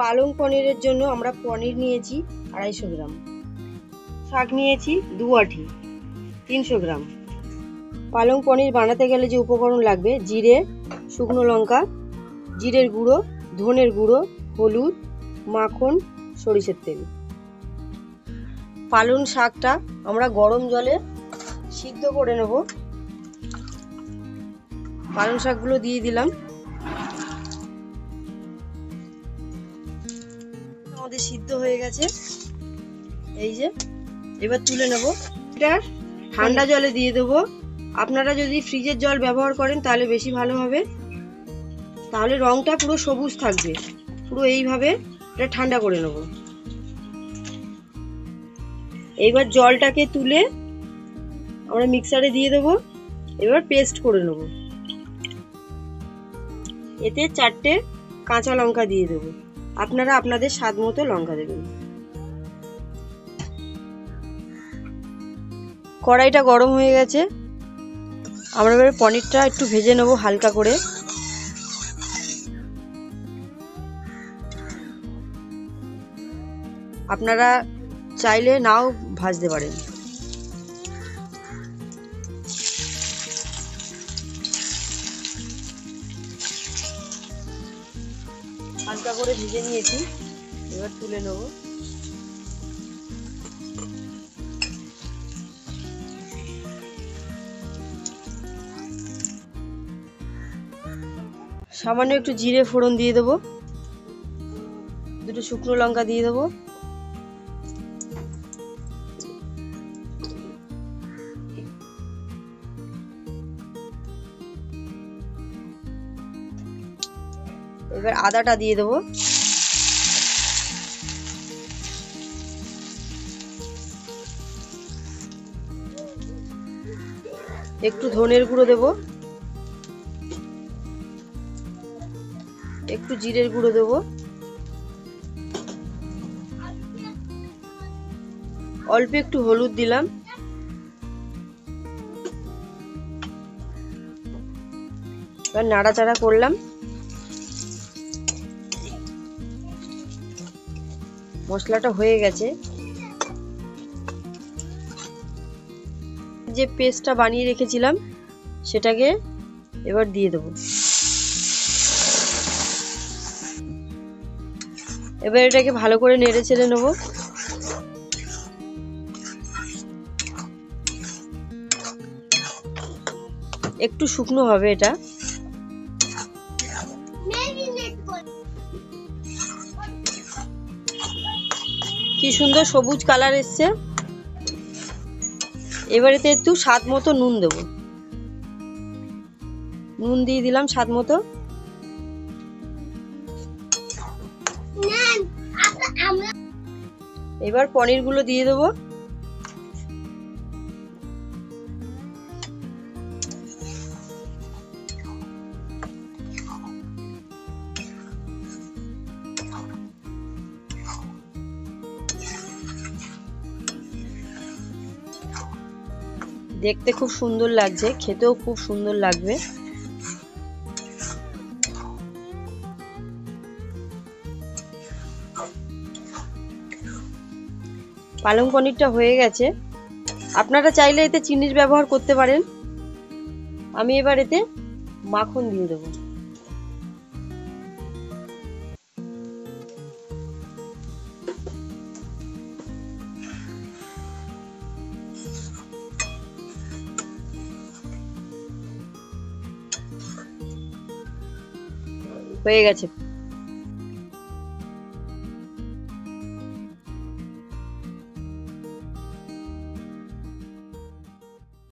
পালং পনিরের জন্য আমরা পনির নিয়েছি 250 গ্রাম, শাক নিয়েছি 2 আঁটি 300 গ্রাম। পালং পনির বানাতে গেলে যে উপকরণ লাগবে: জিরে, শুকনো লঙ্কা, জিরের গুঁড়ো, ধনের গুঁড়ো, হলুদ, মাখন, সরিষার তেল। পালং শাকটা আমরা গরম জলে সিদ্ধ করে নেব। পালং শাকগুলো দিয়ে দিলাম। আমাদের সিদ্ধ হয়ে গেছে, এই যে। এবার তুলে নেব। এটা ঠান্ডা জলে দিয়ে দেবো। আপনারা যদি ফ্রিজের জল ব্যবহার করেন তাহলে বেশি ভালো হবে, তাহলে রংটা পুরো সবুজ থাকবে। পুরো এইভাবে এটা ঠান্ডা করে নেব। এইবার জলটাকে তুলে আমরা মিক্সারে দিয়ে দেবো। এবার পেস্ট করে নেব। এতে 4টে কাঁচা লঙ্কা দিয়ে দেবো। আপনারা আপনাদের স্বাদ মতো লঙ্কা দেবেন। কড়াইটা গরম হয়ে গেছে। আমরা এবার পনিরটা একটু ভেজে নেব হালকা করে। আপনারা চাইলে নাও ভাজতে পারেন। হালকা করে ভেজে নিয়েছি, এবার তুলে নেব। সামান্য একটু জিরে ফোড়ন দিয়ে দেবো, 2টো শুকনো লঙ্কা দিয়ে দেবো, এবার আদাটা দিয়ে দেবো, একটু ধনের গুঁড়ো দেবো, একটু জিরের গুঁড়ো দেবো, অল্প একটু হলুদ দিলাম, এবার নাড়াচাড়া করলাম। মশলাটা হয়ে গেছে। যে পেস্টটা বানিয়ে রেখেছিলাম সেটাকে এবার দিয়ে দেবো। এবার এটাকে ভালো করে নেড়ে চেড়ে নেব। একটু শুকনো হবে এটা। কি সুন্দর সবুজ কালার এসছে। এবার এতে একটু স্বাদ মতো নুন দেব। নুন দিয়ে দিলাম স্বাদ মতো। এবার পনিরগুলো দিয়ে দেবো। দেখতে খুব সুন্দর লাগছে, খেতেও খুব সুন্দর লাগবে। পালং পনিরটা হয়ে গেছে। আপনারা চাইলে এতে চিনির ব্যবহার করতে পারেন। আমি এবার এতে মাখন দিয়ে দেবো। হয়ে গেছে।